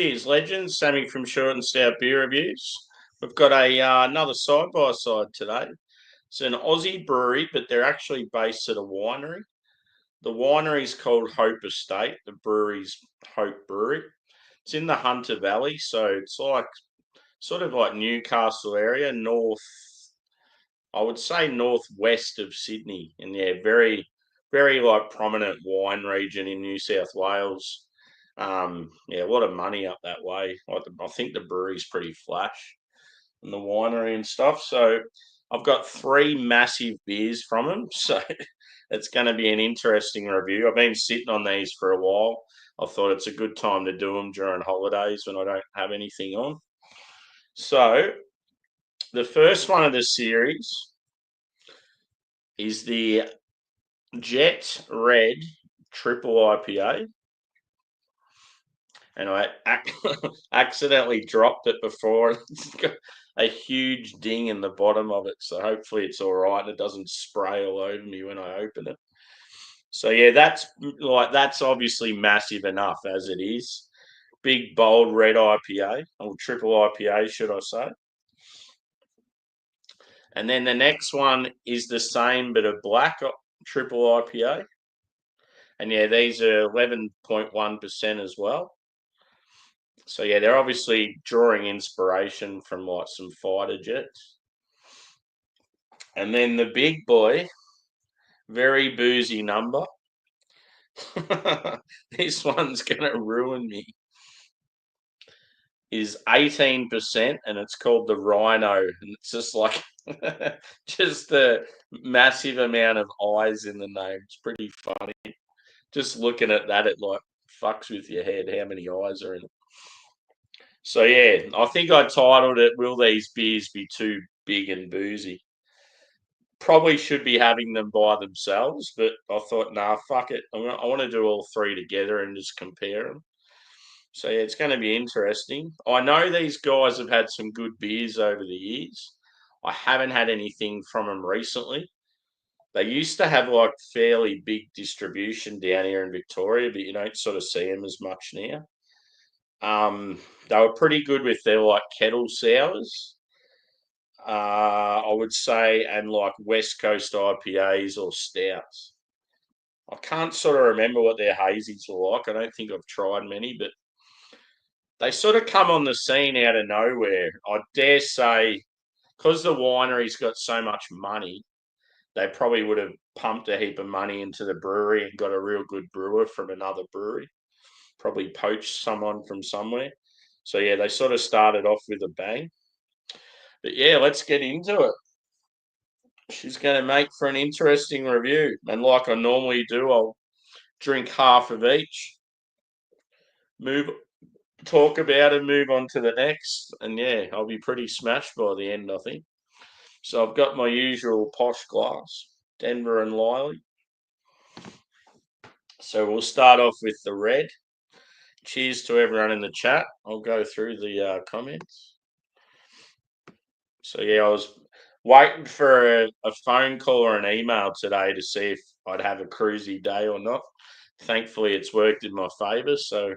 Cheers, legends. Sammy from Short and Stout Beer Reviews. We've got another side by side today. It's an Aussie brewery, but they're actually based at a winery. The winery's called Hope Estate. The brewery's Hope Brewery. It's in the Hunter Valley, so it's like sort of like Newcastle area, north. I would say northwest of Sydney, and yeah, very, very like prominent wine region in New South Wales. Yeah, a lot of money up that way. I think the brewery's pretty flash and the winery and stuff. So I've got three massive beers from them. So it's going to be an interesting review. I've been sitting on these for a while. I thought it's a good time to do them during holidays when I don't have anything on. So the first one of the series is the Jet Red IIIPA. And I accidentally dropped it before. It's got a huge ding in the bottom of it, so hopefully it's all right and it doesn't spray all over me when I open it. So yeah, that's obviously massive enough as it is. Big bold red IPA or triple IPA, should I say? And then the next one is the same but a black triple IPA. And yeah, these are 11.1% as well. So yeah, they're obviously drawing inspiration from like some fighter jets. And then the big boy, very boozy number. This one's gonna ruin me. Is 18%, and it's called the Rhino, and it's just like just the massive amount of eyes in the name. It's pretty funny. Just looking at that, it like fucks with your head how many eyes are in it. So yeah, I think I titled it "Will These Beers Be Too Big and Boozy?" Probably should be having them by themselves, but I thought, nah, fuck it. I want to do all three together and just compare them. So yeah, it's going to be interesting. I know these guys have had some good beers over the years. I haven't had anything from them recently. They used to have like fairly big distribution down here in Victoria, but you don't sort of see them as much now. They were pretty good with their like kettle sours. I would say, and like West Coast IPAs or stouts. I can't sort of remember what their hazies were like. I don't think I've tried many, but they sort of come on the scene out of nowhere. I dare say, because the winery's got so much money, they probably would have pumped a heap of money into the brewery and got a real good brewer from another brewery. Probably poached someone from somewhere. So yeah, they sort of started off with a bang. But yeah, let's get into it. She's going to make for an interesting review. And like I normally do, I'll drink half of each, move, talk about it, move on to the next. And yeah, I'll be pretty smashed by the end, I think. So I've got my usual posh glass, Denver and Liley. So we'll start off with the red. Cheers to everyone in the chat. I'll go through the comments. So yeah, I was waiting for a phone call or an email today to see if I'd have a cruisy day or not. Thankfully, it's worked in my favour, so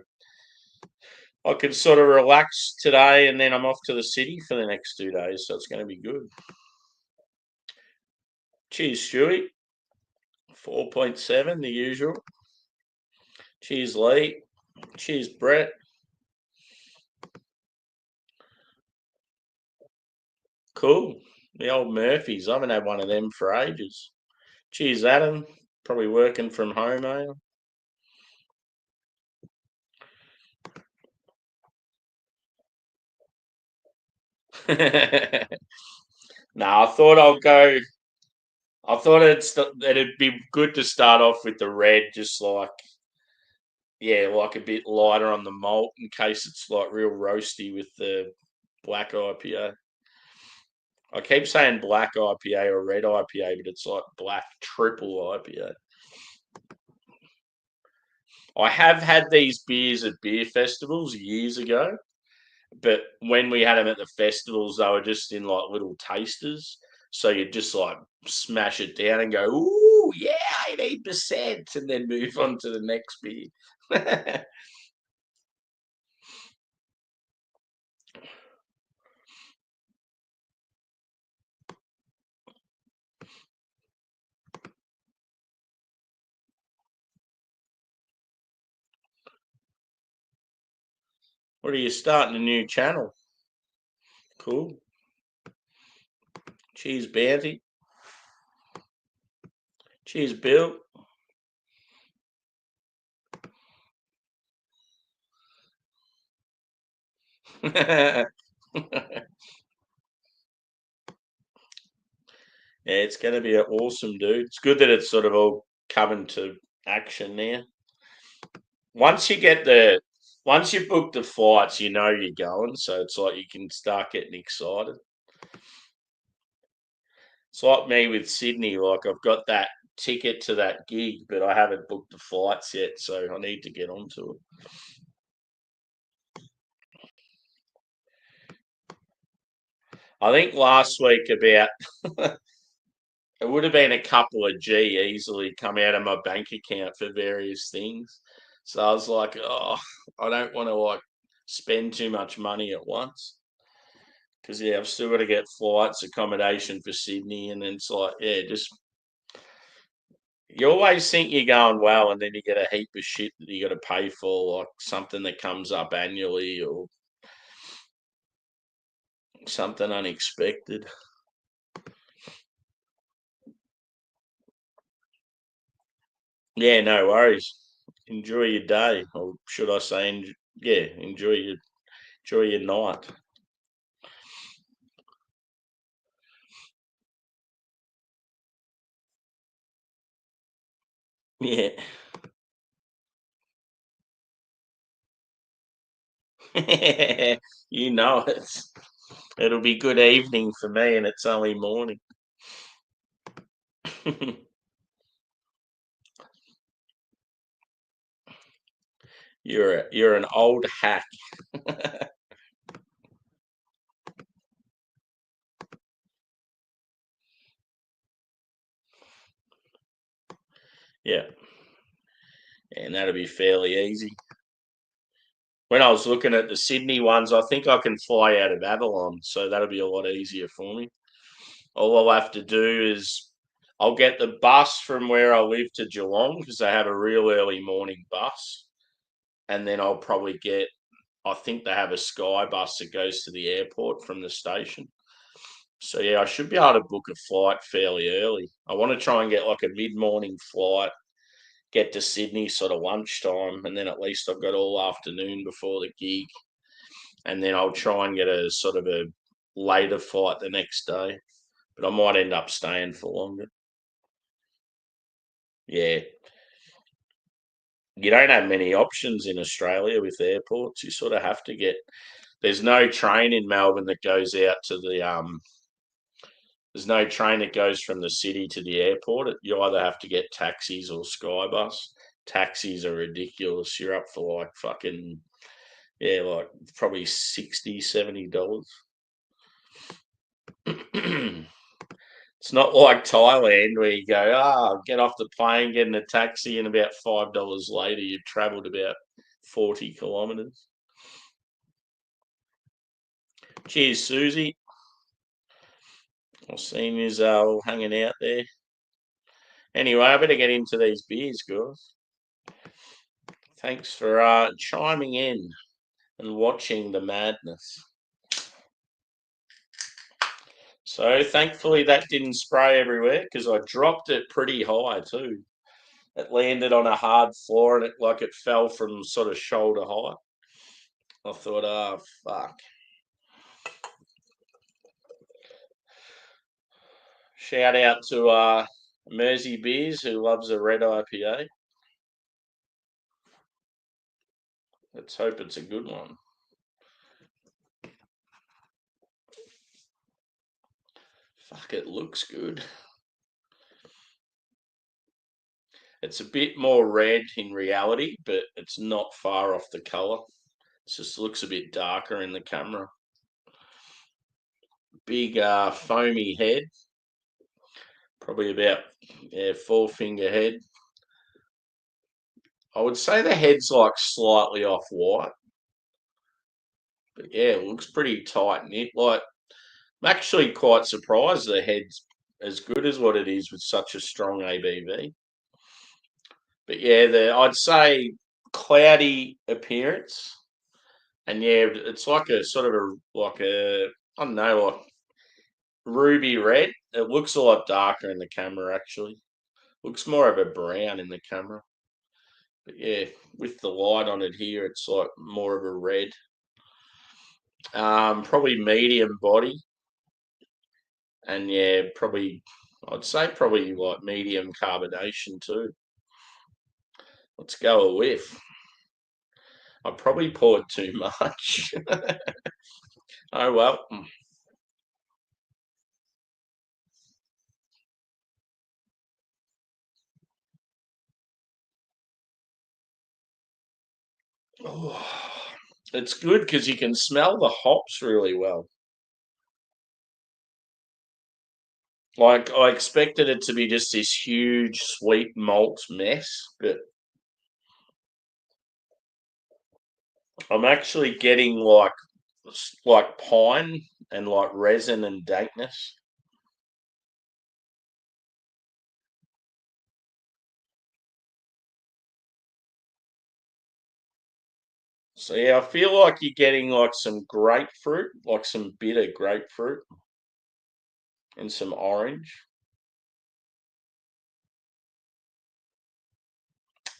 I can sort of relax today, and then I'm off to the city for the next 2 days, so it's going to be good. Cheers, Stewie. 4.7, the usual. Cheers, Lee. Cheers, Brett. Cool. The old Murphys. I haven't had one of them for ages. Cheers, Adam. Probably working from home, eh? No, I thought I'll go. I thought it'd be good to start off with the red, just like yeah, like a bit lighter on the malt in case it's like real roasty with the black IPA. I keep saying black IPA or red IPA, but it's like black triple IPA. I have had these beers at beer festivals years ago, but when we had them at the festivals, they were just in like little tasters. So you just like smash it down and go, ooh, yeah, 18%, and then move on to the next beer. What are you starting a new channel? Cool. Cheers, Bounty. Cheers, Bill. Yeah, it's going to be awesome, dude. It's good that it's sort of all coming to action now. Once you book the flights, you know you're going, so it's like you can start getting excited. It's like me with Sydney, like I've got that ticket to that gig, but I haven't booked the flights yet, so I need to get onto it. I think last week about it would have been a couple of G easily come out of my bank account for various things. So I was like, oh, I don't want to like spend too much money at once. Because yeah, I've still got to get flights, accommodation for Sydney, and then it's like, yeah, just you always think you're going well, and then you get a heap of shit that you got to pay for, like something that comes up annually or something unexpected. Yeah, no worries. Enjoy your day, or should I say, yeah, enjoy your night. Yeah. You know it'll be good evening for me, and it's only morning. You're an old hack. Yeah, and that'll be fairly easy. When I was looking at the Sydney ones, I think I can fly out of Avalon, so that'll be a lot easier for me. All I'll have to do is I'll get the bus from where I live to Geelong because they have a real early morning bus, and then I'll probably get. I think they have a Sky bus that goes to the airport from the station. So yeah, I should be able to book a flight fairly early. I want to try and get like a mid-morning flight, get to Sydney sort of lunchtime, and then at least I've got all afternoon before the gig, and then I'll try and get a sort of a later flight the next day. But I might end up staying for longer. Yeah, you don't have many options in Australia with airports. You sort of have to get. There's no train in Melbourne that goes out to the There's no train that goes from the city to the airport. You either have to get taxis or Skybus. Taxis are ridiculous. You're up for like fucking, yeah, like probably $60, $70. It's not like Thailand where you go, get off the plane, get in a taxi, and about $5 later you've travelled about 40 kilometres. Cheers, Susie. I've seen you all hanging out there. Anyway, I better get into these beers, guys. Thanks for chiming in and watching the madness. So thankfully that didn't spray everywhere because I dropped it pretty high too. It landed on a hard floor and it fell from sort of shoulder height. I thought, oh fuck. Shout out to Mersey Beers who loves a red IPA. Let's hope it's a good one. Fuck, it looks good. It's a bit more red in reality, but it's not far off the colour. It just looks a bit darker in the camera. Big foamy head, probably about four-finger head. I would say the head's like slightly off white, but yeah, it looks pretty tight knit. Like I'm actually quite surprised the head's as good as what it is with such a strong ABV. But yeah, I'd say cloudy appearance, And yeah, it's like a sort of I don't know, like ruby red. It looks a lot darker in the camera actually. Looks more of a brown in the camera. But yeah, with the light on it here, it's like more of a red. Probably medium body, and yeah, probably I'd say probably like medium carbonation too. Let's go a whiff. I probably poured too much. Oh well. Oh, it's good because you can smell the hops really well. Like I expected it to be just this huge sweet malt mess, but I'm actually getting like pine and like resin and dankness. So yeah, I feel like you're getting like some grapefruit, like some bitter grapefruit and some orange.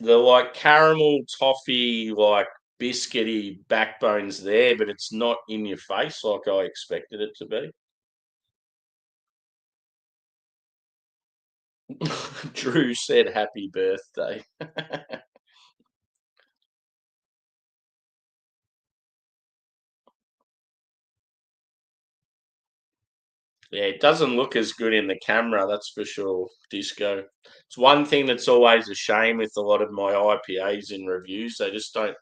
The like caramel toffee, like biscuity backbones there, but it's not in your face like I expected it to be. Drew said happy birthday. Yeah, it doesn't look as good in the camera, that's for sure, Disco. It's one thing that's always a shame with a lot of my IPAs in reviews. They just don't,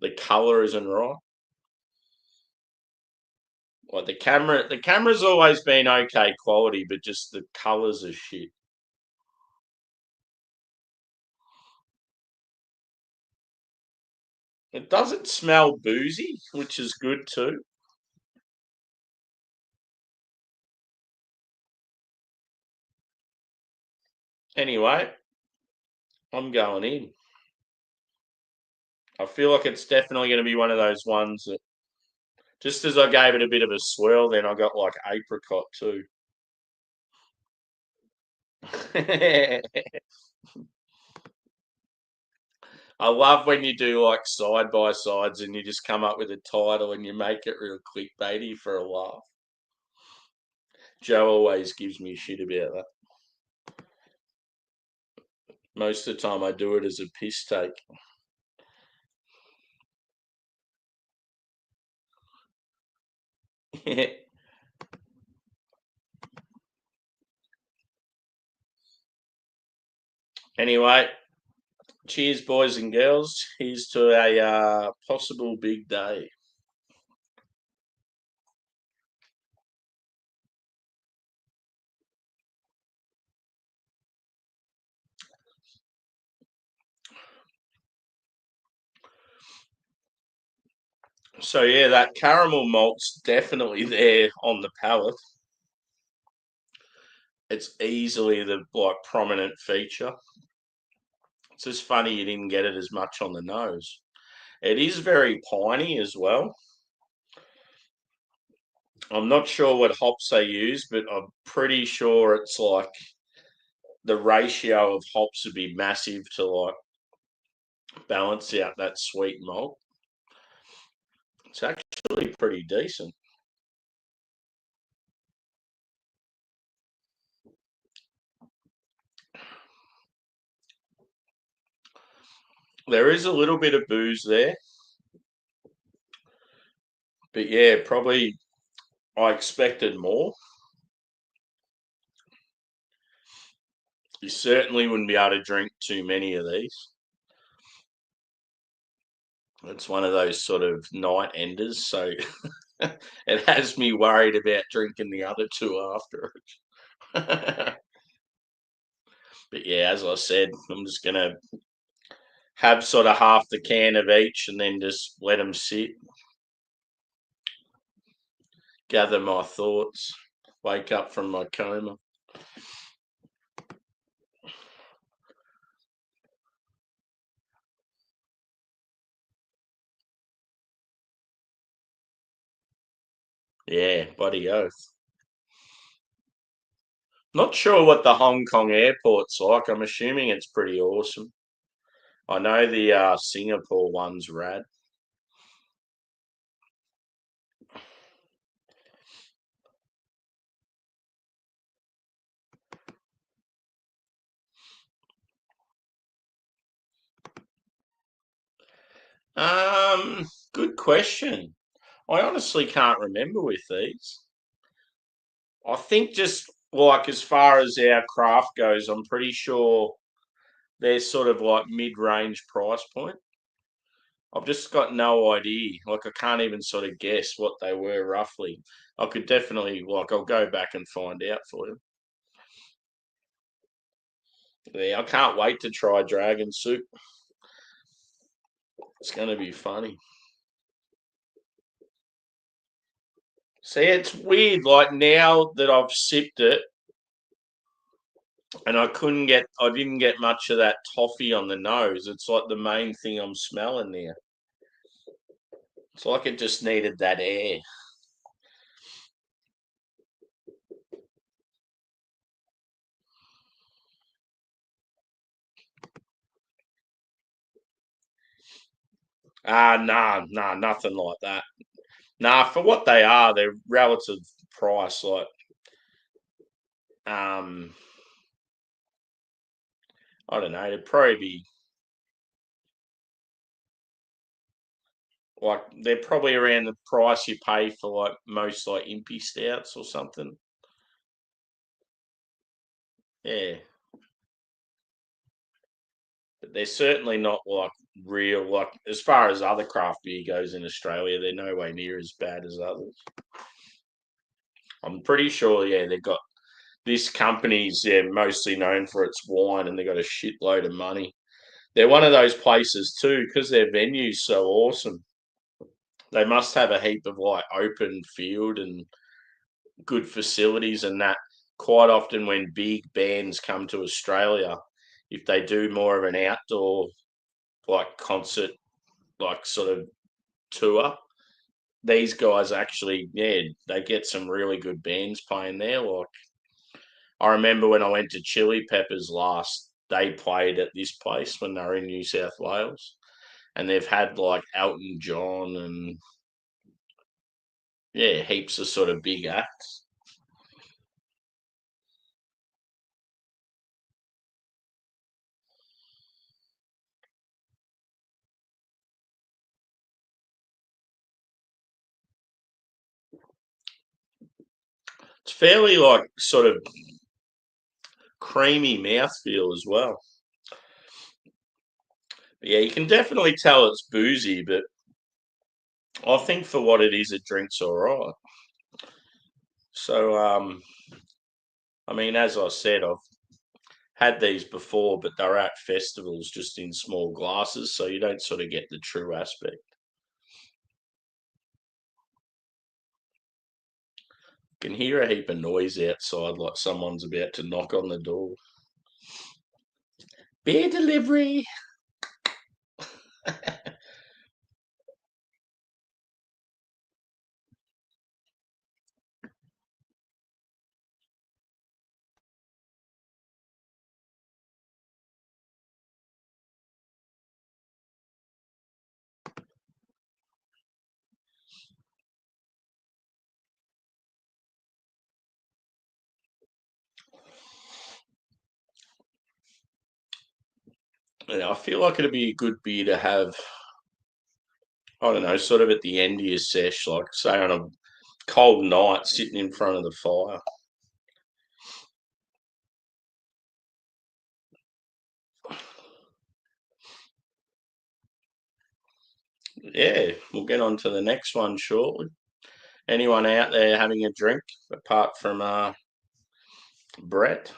the color isn't right. Like the camera's always been okay quality, but just the colors are shit. It doesn't smell boozy, which is good too. Anyway, I'm going in. I feel like it's definitely going to be one of those ones that just as I gave it a bit of a swirl, then I got like apricot too. I love when you do like side by sides and you just come up with a title and you make it real clickbaity for a laugh. Joe always gives me shit about that. Most of the time, I do it as a piss take. Anyway, cheers, boys and girls. Here's to a possible big day. So yeah, that caramel malt's definitely there on the palate. It's easily the like prominent feature. It's just funny you didn't get it as much on the nose. It is very piney as well. I'm not sure what hops they use, but I'm pretty sure it's like the ratio of hops would be massive to like balance out that sweet malt. It's actually pretty decent. There is a little bit of booze there, but yeah, probably I expected more. You certainly wouldn't be able to drink too many of these. It's one of those sort of night enders, so it has me worried about drinking the other two after it. But yeah, as I said, I'm just gonna have sort of half the can of each and then just let them sit, gather my thoughts, wake up from my coma. Yeah, bloody oath. Not sure what the Hong Kong airport's like. I'm assuming it's pretty awesome. I know the Singapore one's rad. Good question. I honestly can't remember with these. I think just like as far as our craft goes, I'm pretty sure they're sort of like mid-range price point. I've just got no idea. Like I can't even sort of guess what they were roughly. I could definitely I'll go back and find out for you. Yeah, I can't wait to try dragon soup. It's going to be funny. See, it's weird. Like now that I've sipped it, and I didn't get much of that toffee on the nose. It's like the main thing I'm smelling there. It's like it just needed that air. Nah, nothing like that. Nah, for what they are, they're relative price. Like, um, I don't know, it'd probably be like they're probably around the price you pay for like most like impy stouts or something. Yeah, but they're certainly not like real. Like as far as other craft beer goes in Australia, they're no way near as bad as others. I'm pretty sure. Yeah, they've got this company's mostly known for its wine, and they got a shitload of money. They're one of those places too because their venue's so awesome. They must have a heap of like open field and good facilities and that. Quite often, when big bands come to Australia, if they do more of an outdoor like concert, like sort of tour, these guys actually, they get some really good bands playing there. Like I remember when I went to Chili Peppers last, they played at this place when they were in New South Wales, and they've had like Elton John and heaps of sort of big acts. It's fairly like sort of creamy mouthfeel as well. Yeah, you can definitely tell it's boozy, but I think for what it is, it drinks all right. So, I mean, as I said, I've had these before, but they're at festivals just in small glasses, so you don't sort of get the true aspect. You can hear a heap of noise outside, like someone's about to knock on the door. Beer delivery. I feel like it'd be a good beer to have. I don't know, sort of at the end of your sesh, like say on a cold night, sitting in front of the fire. Yeah, we'll get on to the next one shortly. Anyone out there having a drink apart from Brett?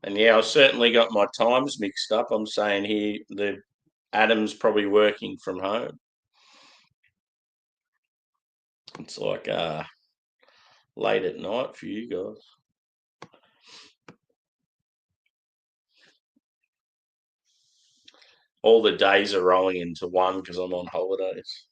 And yeah, I certainly got my times mixed up. I'm saying here the Adam's probably working from home. It's like late at night for you guys. All the days are rolling into one because I'm on holidays.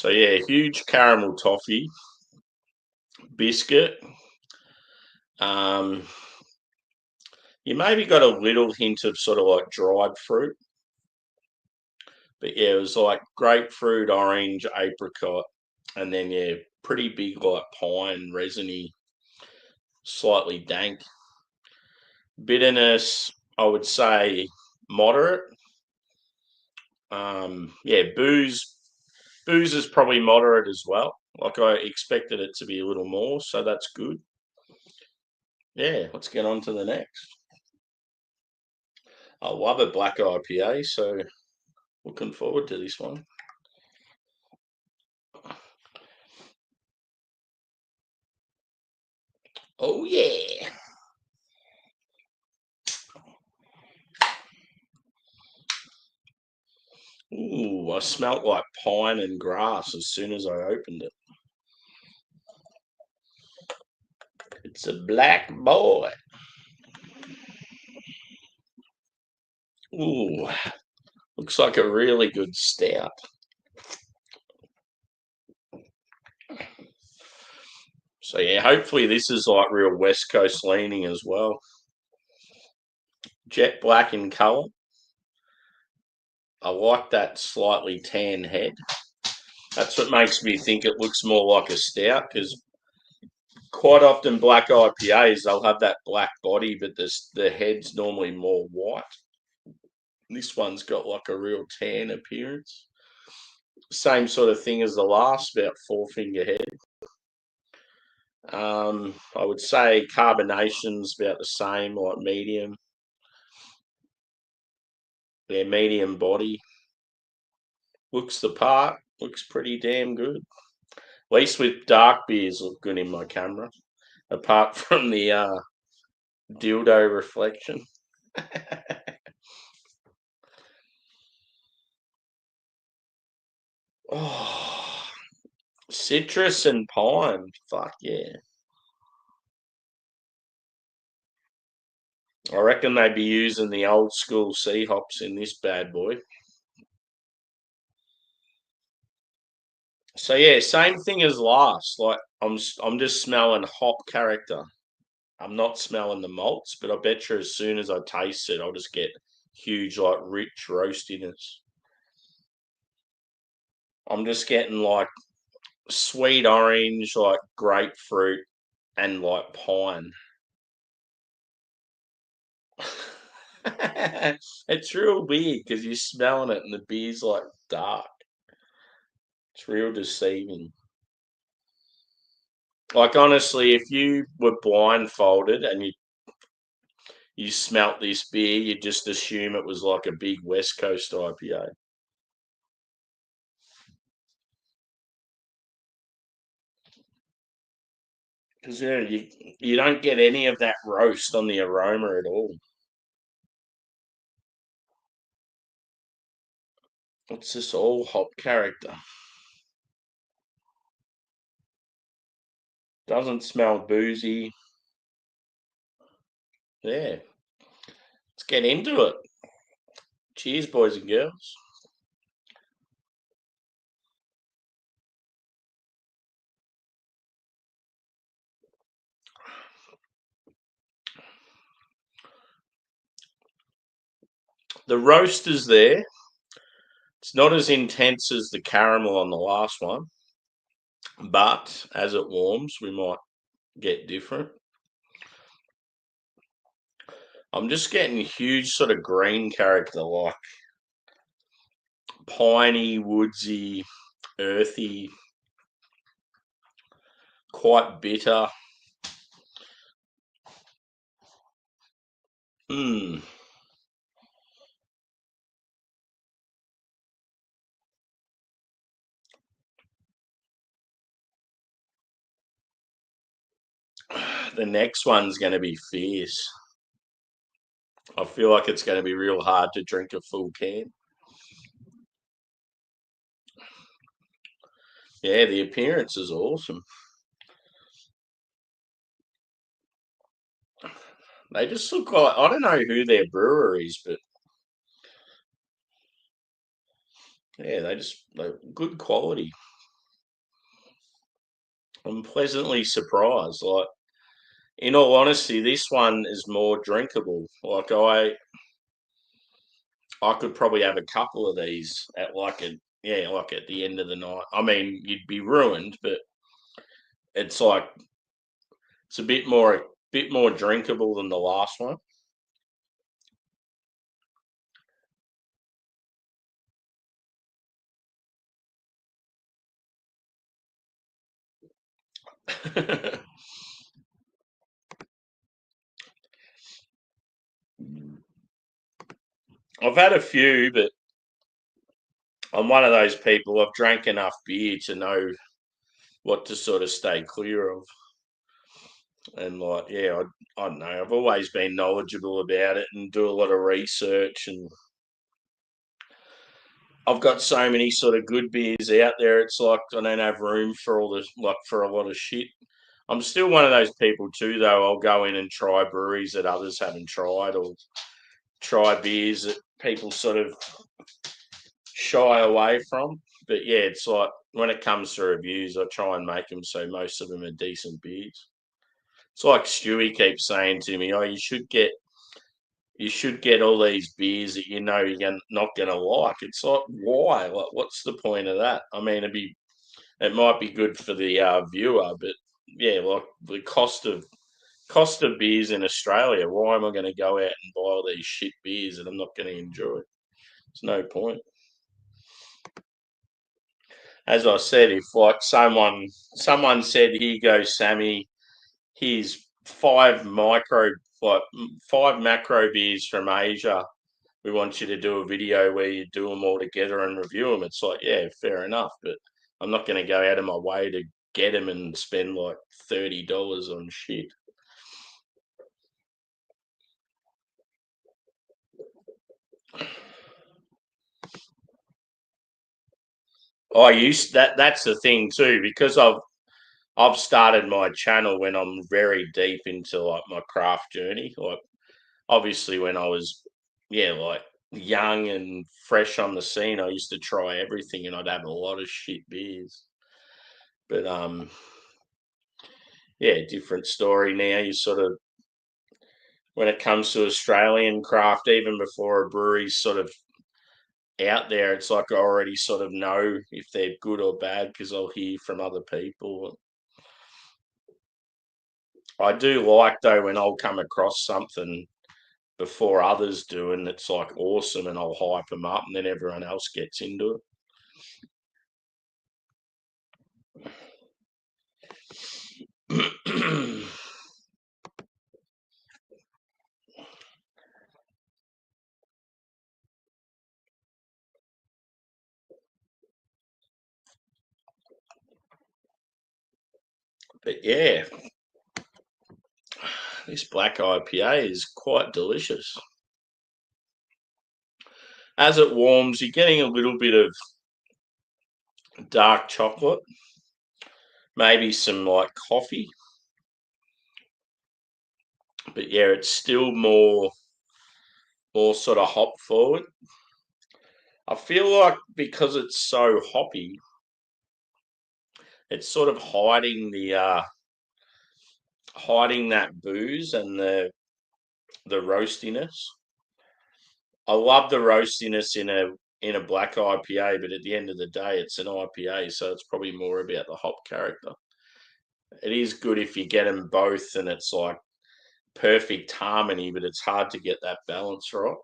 So yeah, huge caramel toffee biscuit. You maybe got a little hint of sort of like dried fruit, but yeah, it was like grapefruit, orange, apricot, and then yeah, pretty big like pine, resiny, slightly dank. Bitterness, I would say moderate. Yeah, booze is probably moderate as well. Like I expected it to be a little more, so that's good. Yeah, let's get on to the next. I love a black IPA, so looking forward to this one. Oh yeah. Ooh, I smelt like pine and grass as soon as I opened it. It's a black boy. Ooh, looks like a really good stout. So yeah, hopefully this is like real West Coast leaning as well. Jet black in colour. I like that slightly tan head. That's what makes me think it looks more like a stout, because quite often black IPAs, they'll have that black body, but the head's normally more white. This one's got like a real tan appearance. Same sort of thing as the last, about 4 finger head. I would say carbonation's about the same, like medium. Yeah, medium body. Looks the part. Looks pretty damn good. At least with dark beers look good in my camera. Apart from the dildo reflection. Oh, citrus and pine. Fuck yeah. I reckon they'd be using the old school sea hops in this bad boy. So yeah, same thing as last. Like I'm just smelling hop character. I'm not smelling the malts, but I bet you as soon as I taste it, I'll just get huge like rich roastiness. I'm just getting like sweet orange, like grapefruit, and like pine. It's real weird because you're smelling it and the beer's like dark. It's real deceiving. Like honestly, if you were blindfolded and you smelt this beer, you'd just assume it was like a big West Coast IPA. Because yeah, you don't get any of that roast on the aroma at all. It's just all hop character. Doesn't smell boozy. Yeah, let's get into it. Cheers, boys and girls. The roast is there. It's not as intense as the caramel on the last one, but as it warms, we might get different. I'm just getting huge sort of green character, like piney, woodsy, earthy, quite bitter. Hmm. The next one's going to be fierce. I feel like it's going to be real hard to drink a full can. Yeah, the appearance is awesome. They just look like, I don't know who their breweries, but yeah, they're good quality. I'm pleasantly surprised. Like, in all honesty, this one is more drinkable. Like, I could probably have a couple of these at like at the end of the night. I mean, you'd be ruined, but it's like it's a bit more drinkable than the last one. I've had a few, but I'm one of those people. I've drank enough beer to know what to sort of stay clear of. And like, yeah, I don't know. I've always been knowledgeable about it and do a lot of research. And I've got so many sort of good beers out there. It's like I don't have room for all this, like for a lot of shit. I'm still one of those people too, though. I'll go in and try breweries that others haven't tried, or try beers that people sort of shy away from. But yeah, it's like when it comes to reviews, I try and make them so most of them are decent beers. It's like Stewie keeps saying to me, "Oh, you should get all these beers that you know not gonna like." It's like, why? Like, what's the point of that? I mean, it might be good for the viewer, but yeah, like the cost of beers in Australia. Why am I going to go out and buy all these shit beers that I'm not going to enjoy? There's no point. As I said, if like someone said, "Here you go, Sammy. Here's like 5 macro beers from Asia. We want you to do a video where you do them all together and review them." It's like, yeah, fair enough, but I'm not going to go out of my way to get them and spend like $30 on shit. I used that. That's the thing too, because I've started my channel when I'm very deep into like my craft journey. Like, obviously when I was, yeah, like young and fresh on the scene, I used to try everything and I'd have a lot of shit beers. But yeah, different story now. You sort of, when it comes to Australian craft, even before a brewery's sort of out there, it's like I already sort of know if they're good or bad because I'll hear from other people. I do like though when I'll come across something before others do, and it's like awesome, and I'll hype them up, and then everyone else gets into it. But yeah, this black IPA is quite delicious. As it warms, you're getting a little bit of dark chocolate, maybe some like coffee, but yeah, it's still more sort of hop forward. I feel like because it's so hoppy, it's sort of hiding that booze and the roastiness. I love the roastiness in a black IPA, but at the end of the day, it's an IPA, so it's probably more about the hop character. It is good if you get them both, and it's like perfect harmony, but it's hard to get that balance right.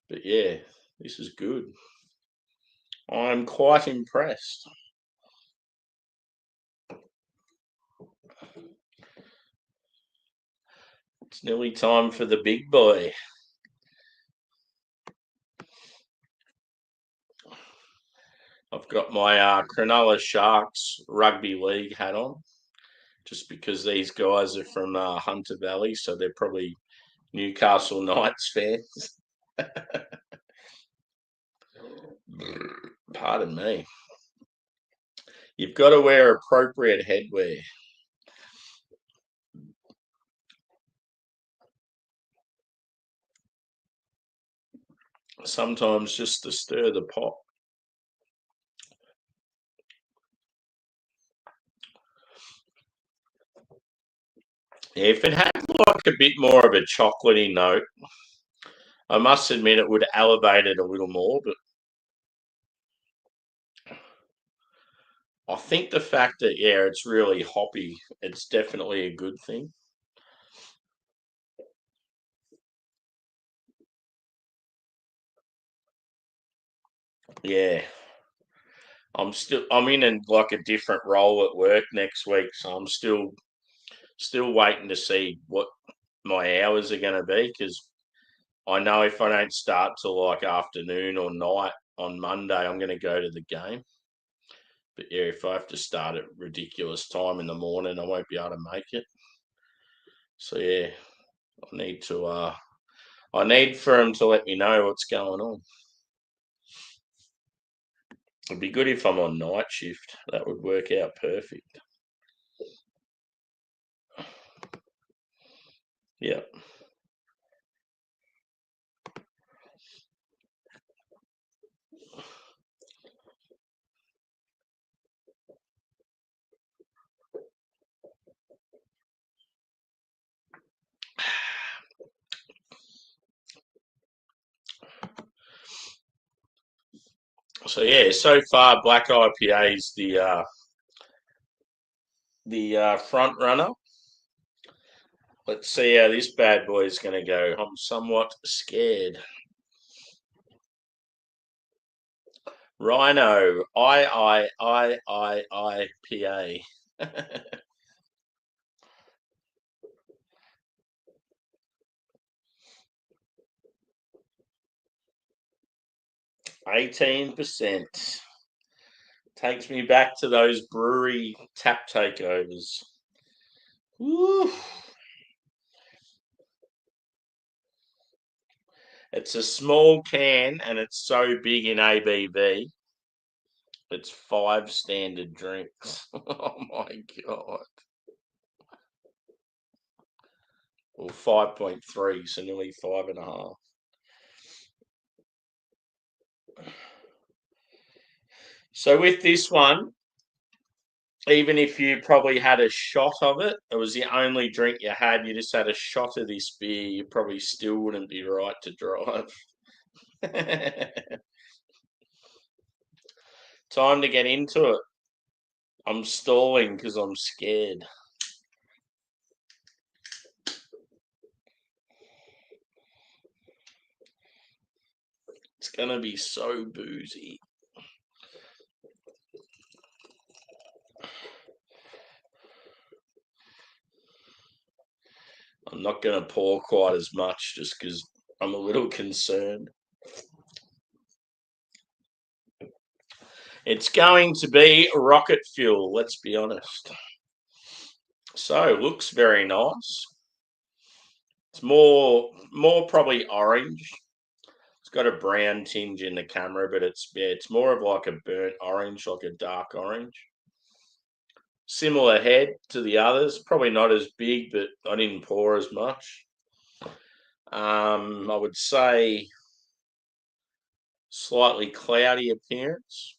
But yeah, this is good. I'm quite impressed. It's nearly time for the big boy. I've got my Cronulla Sharks rugby league hat on, just because these guys are from Hunter Valley, so they're probably Newcastle Knights fans. Pardon me. You've got to wear appropriate headwear. Sometimes just to stir the pot. Yeah, if it had like a bit more of a chocolatey note, I must admit it would elevate it a little more, but I think the fact that, yeah, it's really hoppy, it's definitely a good thing. Yeah. I'm in like a different role at work next week, so I'm still waiting to see what my hours are going to be because I know if I don't start till like afternoon or night on Monday, I'm going to go to the game. But yeah, if I have to start at ridiculous time in the morning, I won't be able to make it. So yeah, I need to. I need for them to let me know what's going on. It'd be good if I'm on night shift. That would work out perfect. Yeah. So yeah, so far Black IPA is the front runner. Let's see how this bad boy is going to go. I'm somewhat scared. Rhino IIIIPA. 18%. Takes me back to those brewery tap takeovers. Woo. It's a small can and it's so big in ABV. It's 5 standard drinks. Oh my god. Well, 5.3, so nearly 5.5. So with this one, even if you probably had a shot of it, it was the only drink you had, you just had a shot of this beer, you probably still wouldn't be right to drive. Time to get into it. I'm stalling because I'm scared. It's going to be so boozy. I'm not going to pour quite as much just because I'm a little concerned. It's going to be rocket fuel, let's be honest. So, looks very nice. It's more probably orange. It's got a brown tinge in the camera, but it's more of like a burnt orange, like a dark orange. Similar head to the others, probably not as big, but I didn't pour as much. I would say slightly cloudy appearance.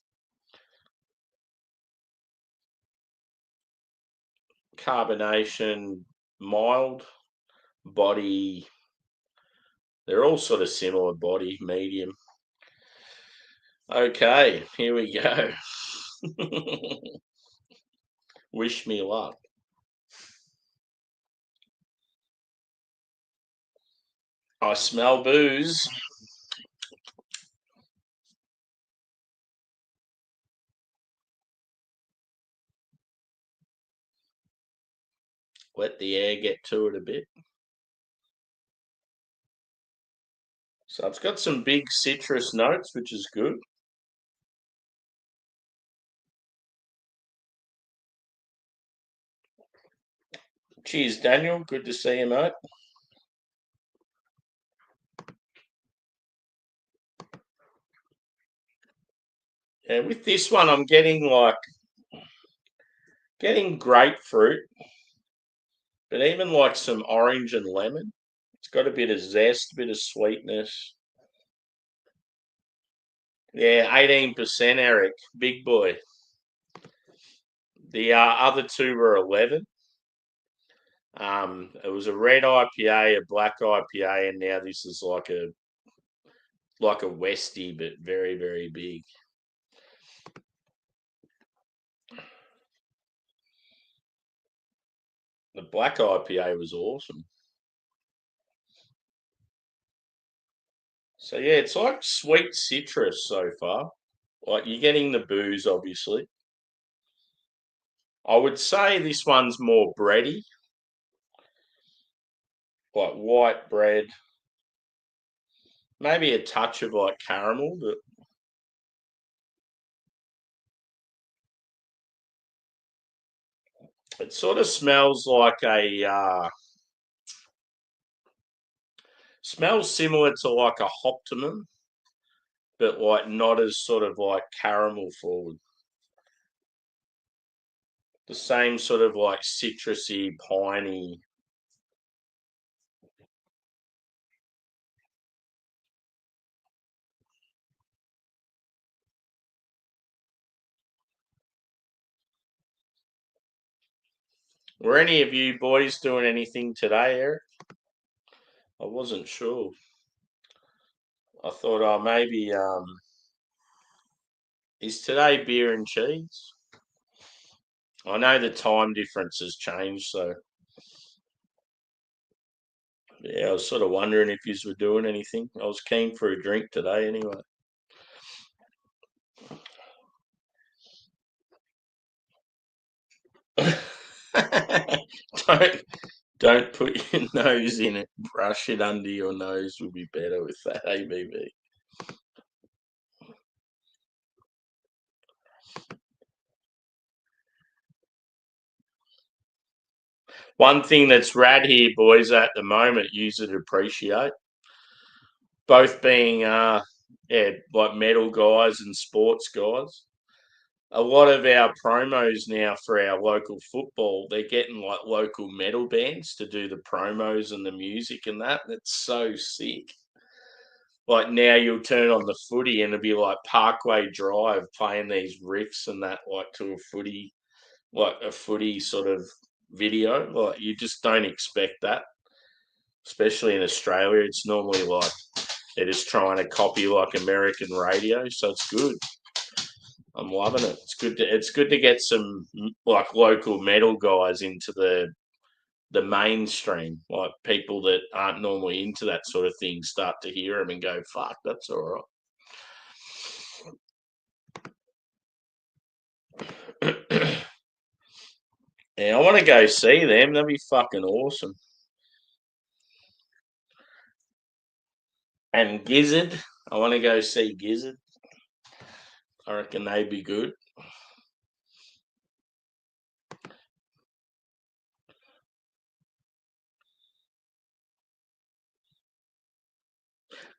Carbonation mild. Body, they're all sort of similar body, medium. Okay, here we go. Wish me luck. I smell booze. Let the air get to it a bit. So it's got some big citrus notes, which is good. Cheers, Daniel. Good to see you, mate. Yeah, with this one, I'm getting grapefruit, but even like some orange and lemon. It's got a bit of zest, a bit of sweetness. Yeah, 18%, Eric. Big boy. The other two were 11. It was a red IPA, a black IPA, and now this is like a Westie, but very, very big. The black IPA was awesome. So yeah, it's like sweet citrus so far. Like you're getting the booze, obviously. I would say this one's more bready, like white bread, maybe a touch of like caramel, but it sort of smells like smells similar to like a Hoptimum, but like not as sort of like caramel forward. The same sort of like citrusy, piney. Were any of you boys doing anything today, Eric? I wasn't sure. I thought, oh, maybe is today beer and cheese? I know the time difference has changed, so yeah, I was sort of wondering if you were doing anything. I was keen for a drink today, anyway. don't don't put your nose in it. Brush it under your nose would be better with that ABV. One thing that's rad here, boys, at the moment, use it appreciate. Both being yeah, like metal guys and sports guys. A lot of our promos now for our local football, they're getting like local metal bands to do the promos and the music and that. That's so sick. Like now you'll turn on the footy and it'll be like Parkway Drive playing these riffs and that like to a footy, like a footy sort of video. Like you just don't expect that, especially in Australia. It's normally like they're just trying to copy like American radio, so it's good. I'm loving it. It's good to get some like local metal guys into the mainstream, like people that aren't normally into that sort of thing start to hear them and go, "Fuck, that's all right." Yeah, I want to go see them. That'd be fucking awesome. And Gizzard, I want to go see Gizzard. I reckon they'd be good.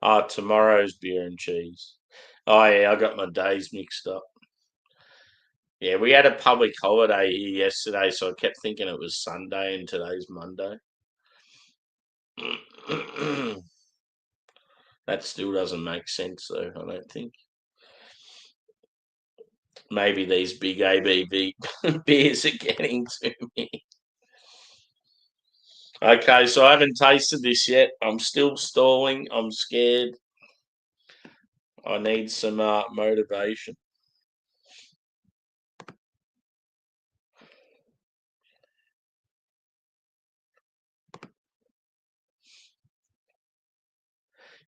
Oh, tomorrow's beer and cheese. Oh yeah, I got my days mixed up. Yeah, we had a public holiday here yesterday, so I kept thinking it was Sunday and today's Monday. That still doesn't make sense, though, I don't think. Maybe these big ABV beers are getting to me. Okay, so I haven't tasted this yet. I'm still stalling. I'm scared. I need some motivation.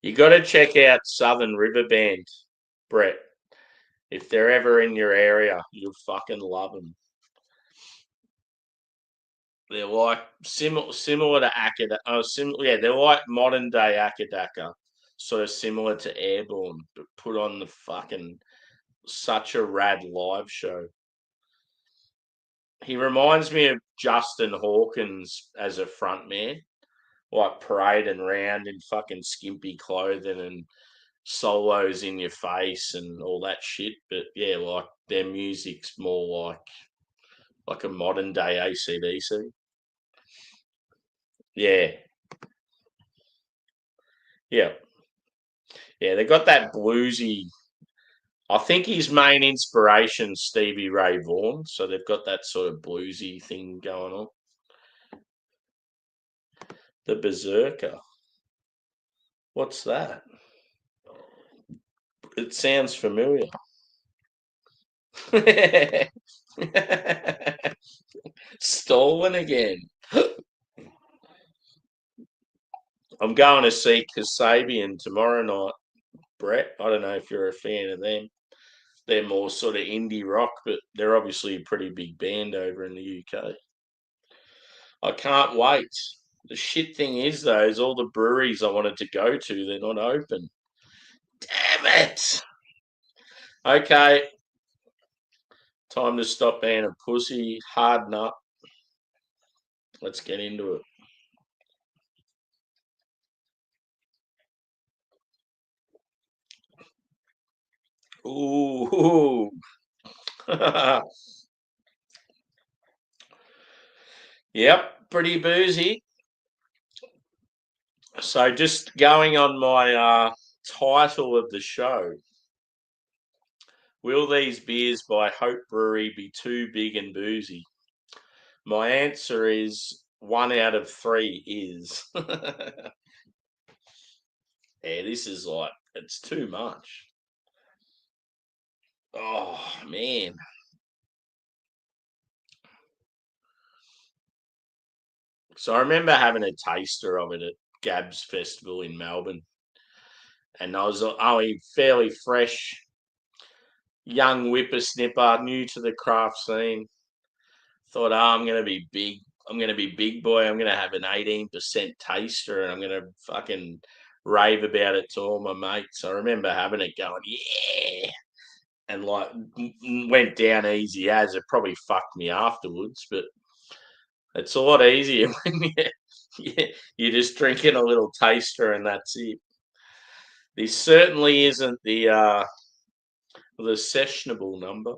You got to check out Southern River Band, Brett. If they're ever in your area, you'll fucking love them. They're like similar to Akadaka. Oh, yeah, they're like modern day Akadaka, sort of similar to Airborne, but put on the fucking such a rad live show. He reminds me of Justin Hawkins as a frontman, like parading around in fucking skimpy clothing and solos in your face and all that shit. But yeah, like their music's more like a modern day ACDC. Yeah, yeah, yeah. They got that bluesy. I think his main inspiration Stevie Ray Vaughan, so they've got that sort of bluesy thing going on. The Berserker. What's that? It sounds familiar. Stolen again. I'm going to see Kasabian tomorrow night, Brett. I don't know if you're a fan of them. They're more sort of indie rock, but they're obviously a pretty big band over in the UK. I can't wait. The shit thing is, though, is all the breweries I wanted to go to, they're not open. Damn it! Okay, time to stop being a pussy. Harden up. Let's get into it. Ooh. Yep, pretty boozy. So just going on my title of the show, will these beers by Hope Brewery be too big and boozy? My answer is 1 out of 3 is. Yeah, this is like, it's too much. Oh, man. So I remember having a taster of it at Gab's Festival in Melbourne. And I was only fairly fresh, young whippersnipper, new to the craft scene. Thought, oh, I'm going to be big. I'm going to be big boy. I'm going to have an 18% taster and I'm going to fucking rave about it to all my mates. I remember having it going, yeah. And like went down easy as it probably fucked me afterwards, but it's a lot easier when you're just drinking a little taster and that's it. This certainly isn't the sessionable number.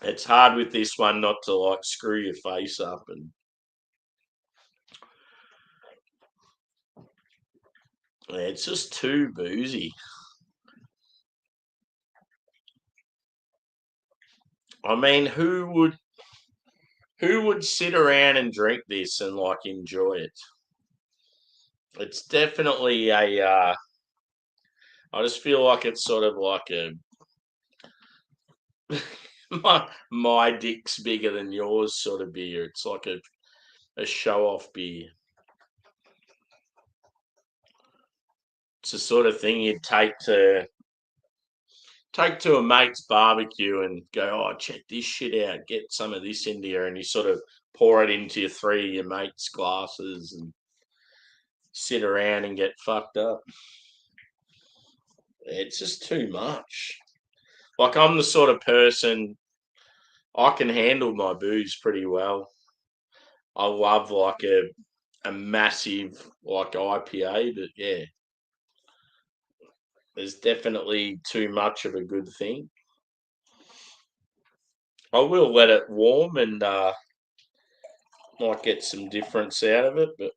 It's hard with this one not to like screw your face up and yeah, it's just too boozy. I mean, who would sit around and drink this and like enjoy it? It's definitely a I just feel like it's sort of like a my dick's bigger than yours sort of beer. It's like a show off beer. It's the sort of thing you'd take to a mate's barbecue and go, oh, check this shit out, get some of this into you, and you sort of pour it into your 3 of your mates' glasses and sit around and get fucked up. It's just too much. Like I'm the sort of person I can handle my booze pretty well. I love like a massive like IPA, but yeah, there's definitely too much of a good thing. I will let it warm and might get some difference out of it, but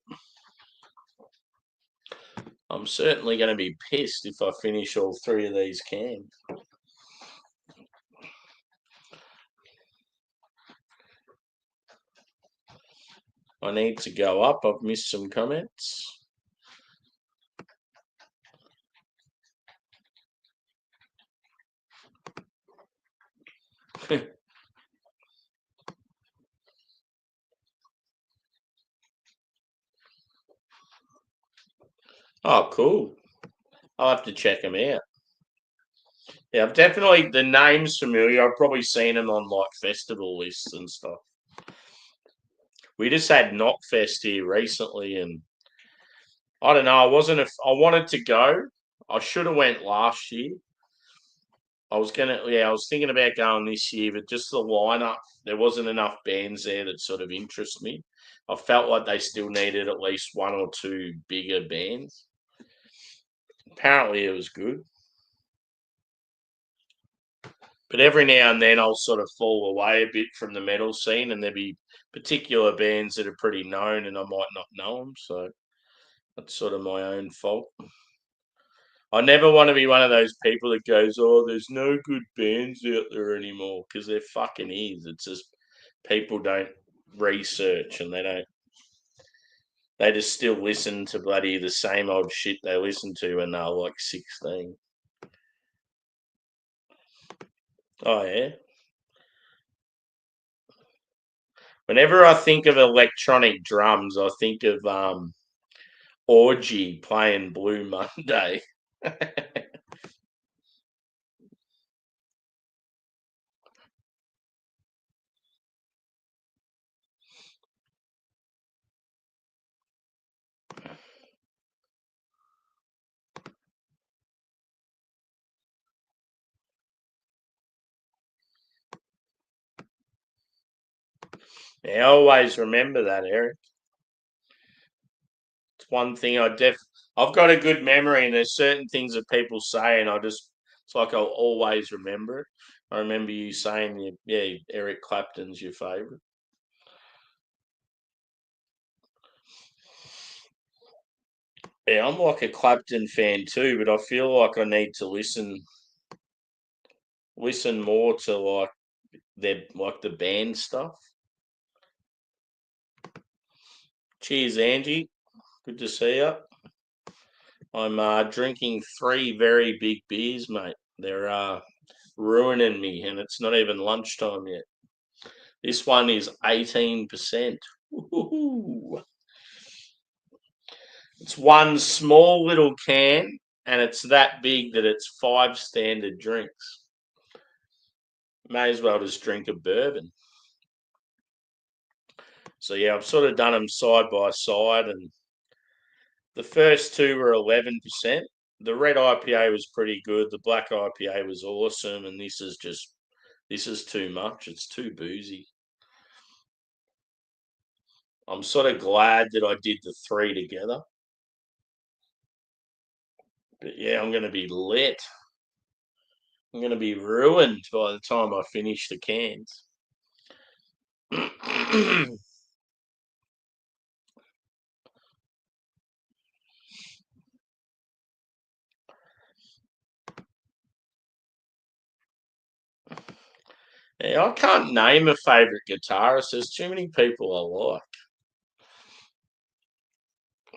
I'm certainly going to be pissed if I finish all 3 of these cans. I need to go up. I've missed some comments. Oh, cool. I'll have to check them out. Yeah, I've definitely, the name's familiar. I've probably seen them on like festival lists and stuff. We just had Knotfest here recently and I don't know, I wanted to go. I should have went last year. I was thinking about going this year, but just the lineup, there wasn't enough bands there that sort of interest me. I felt like they still needed at least 1 or 2 bigger bands. Apparently, it was good, but every now and then I'll sort of fall away a bit from the metal scene, and there'd be particular bands that are pretty known and I might not know them. So that's sort of my own fault. I never want to be one of those people that goes, "Oh, there's no good bands out there anymore," because there fucking is. It's just people don't research and they just still listen to bloody the same old shit they listened to when they were like 16. Oh yeah. Whenever I think of electronic drums, I think of Orgy playing Blue Monday. Yeah, I always remember that, Eric. It's one thing I've got a good memory, and there's certain things that people say, and it's like I'll always remember it. I remember you saying, yeah, Eric Clapton's your favourite. Yeah, I'm like a Clapton fan too, but I feel like I need to listen more to like their like the band stuff. Cheers, Angie. Good to see you. I'm drinking 3 very big beers, mate. They're ruining me, and it's not even lunchtime yet. This one is 18%. Woo-hoo-hoo. It's one small little can, and it's that big that it's 5 standard drinks. May as well just drink a bourbon. So yeah, I've sort of done them side by side, and the first two were 11%. The red IPA was pretty good. The black IPA was awesome, and this is too much. It's too boozy. I'm sort of glad that I did the three together. But yeah, I'm going to be lit. I'm going to be ruined by the time I finish the cans. Yeah, I can't name a favourite guitarist. There's too many people I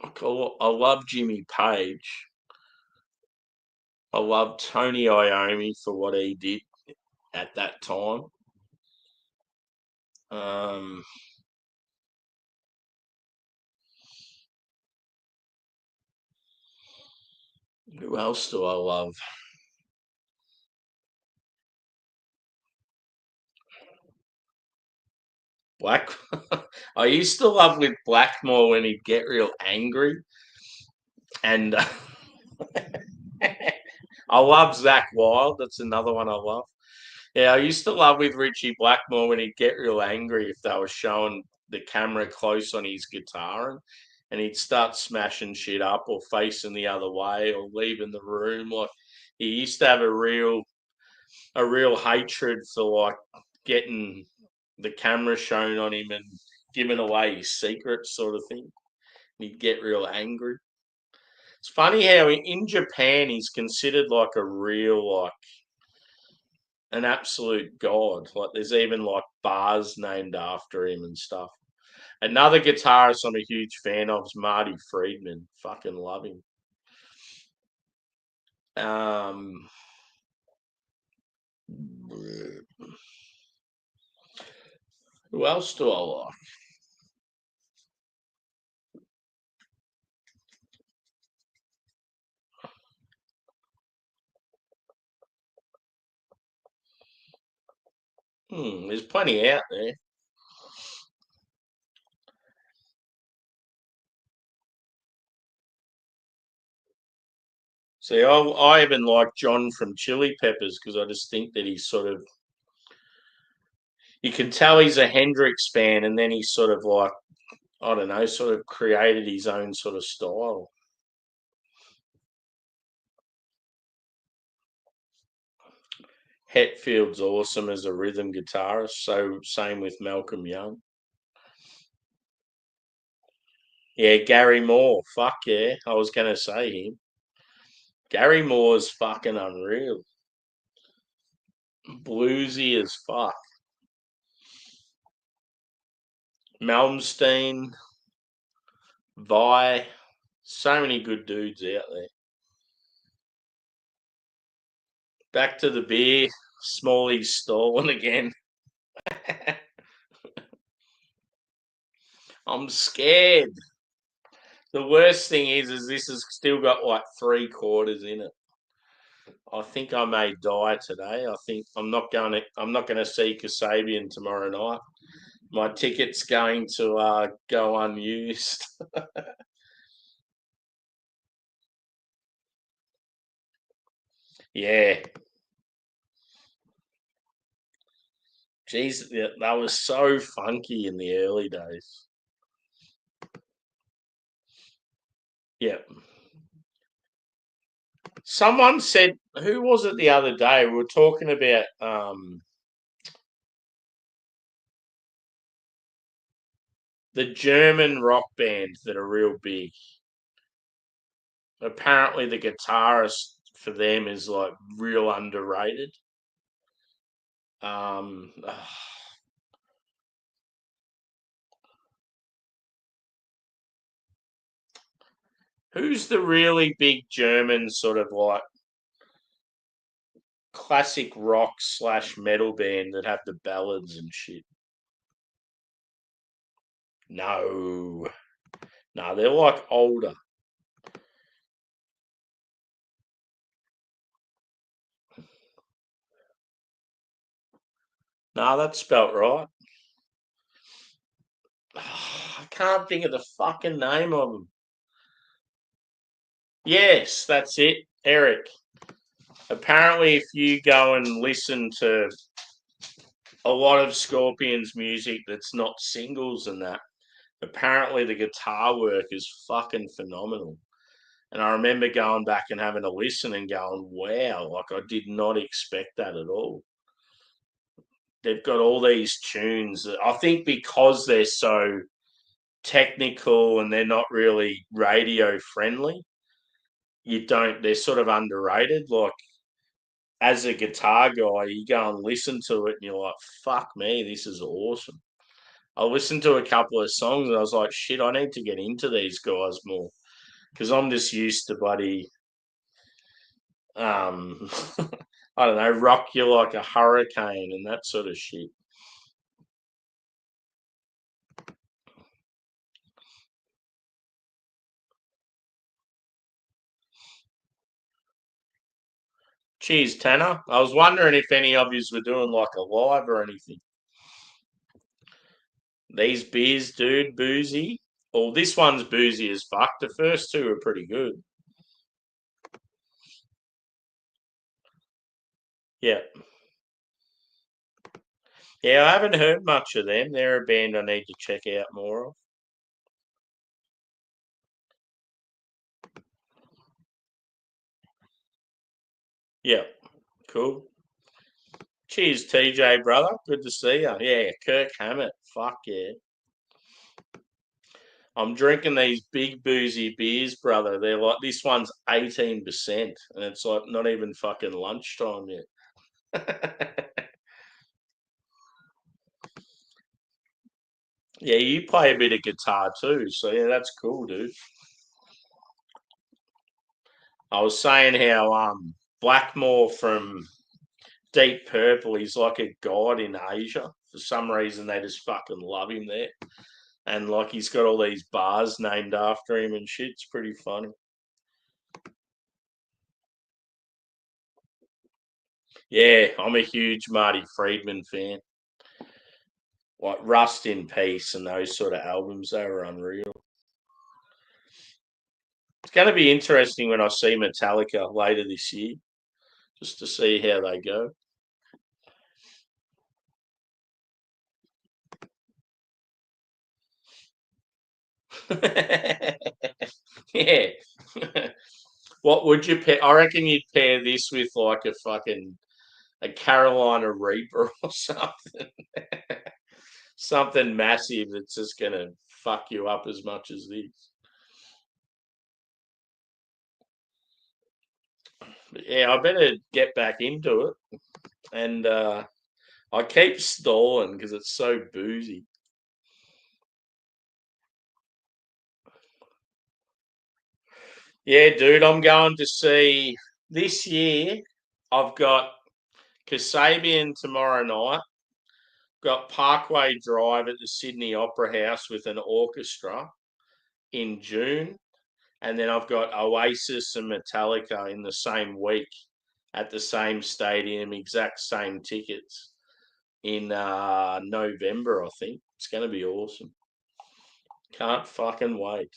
like. I love Jimmy Page. I love Tony Iommi for what he did at that time. Um, who else do I love? Black. I used to love with Blackmore when he'd get real angry, and I love Zach Wild. That's another one I love. Yeah, I used to love with Richie Blackmore when he'd get real angry if they were showing the camera close on his guitar and he'd start smashing shit up or facing the other way or leaving the room. Like he used to have a real hatred for like getting the camera shown on him and giving away his secrets sort of thing. He'd get real angry. It's funny how in Japan he's considered like a real like an absolute god. Like there's even like bars named after him and stuff. Another guitarist I'm a huge fan of is Marty Friedman. Fucking love him. Um, who else do I like? There's plenty out there. See, I even like John from Chili Peppers because I just think that he's sort of you can tell he's a Hendrix fan, and then he's sort of like I don't know, sort of created his own sort of style. Hetfield's awesome as a rhythm guitarist. So same with Malcolm Young. Yeah, Gary Moore. Fuck yeah. I was going to say him. Gary Moore's fucking unreal. Bluesy as fuck. Malmsteen, Vi. So many good dudes out there. Back to the beer. Smalley's stolen again. I'm scared. The worst thing is this has still got like 3/4 in it. I think I may die today. I think I'm not gonna see Kasabian tomorrow night. My ticket's going to go unused. Yeah. Jeez, that was so funky in the early days. Yeah. Someone said, who was it the other day? We were talking about the German rock bands that are real big. Apparently, the guitarist for them is like real underrated. Um, who's the really big German sort of like classic rock slash metal band that have the ballads and shit? No, no, they're like older. No, that's spelt right. I can't think of the fucking name of them. Yes, that's it, Eric. Apparently, if you go and listen to a lot of Scorpions music that's not singles and that, apparently the guitar work is fucking phenomenal. And I remember going back and having a listen and going, wow, like I did not expect that at all. They've got all these tunes that I think because they're so technical and they're not really radio friendly, they're sort of underrated. Like as a guitar guy, you go and listen to it and you're like, fuck me, this is awesome. I listened to a couple of songs and I was like, shit, I need to get into these guys more because I'm just used to buddy. I don't know, rock you like a hurricane and that sort of shit. Cheers, Tanner. I was wondering if any of yous were doing like a live or anything. These beers, dude, boozy. Well, this one's boozy as fuck. The first two are pretty good. Yeah. Yeah, I haven't heard much of them. They're a band I need to check out more of. Yeah, cool. Cheers, TJ, brother. Good to see you. Yeah, Kirk Hammett. Fuck yeah. I'm drinking these big boozy beers, brother. They're like, this one's 18%, and it's like not even fucking lunchtime yet. Yeah, you play a bit of guitar too, so yeah, that's cool, dude. I was saying how Blackmore from Deep Purple, he's like a god in Asia. For some reason, they just fucking love him there, and like he's got all these bars named after him and shit. It's pretty funny. Yeah, I'm a huge Marty Friedman fan. Like Rust in Peace and those sort of albums, they were unreal. It's going to be interesting when I see Metallica later this year, just to see how they go. Yeah. What would you pair? I reckon you'd pair this with like a Carolina Reaper or something, something massive that's just gonna fuck you up as much as this. But yeah, I better get back into it. And I keep stalling because it's so boozy. Yeah, dude, I'm going to see this year. I've got Kasabian tomorrow night. Got Parkway Drive at the Sydney Opera House with an orchestra in June. And then I've got Oasis and Metallica in the same week at the same stadium, exact same tickets in November, I think. It's going to be awesome. Can't fucking wait.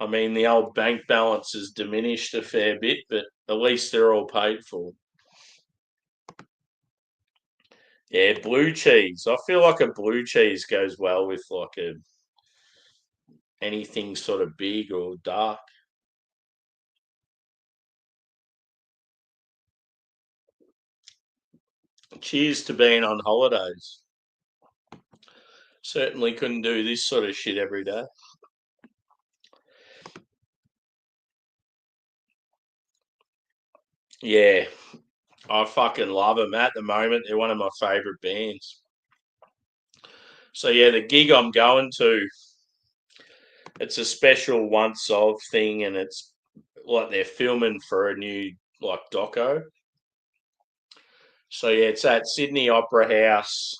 I mean, the old bank balance has diminished a fair bit, but at least they're all paid for. Yeah, blue cheese. I feel like a blue cheese goes well with like a anything sort of big or dark. Cheers to being on holidays. Certainly couldn't do this sort of shit every day. Yeah, I fucking love them at the moment. They're one of my favourite bands. So yeah, the gig I'm going to, it's a special once of thing, and it's like they're filming for a new like doco. So yeah, it's at Sydney Opera House.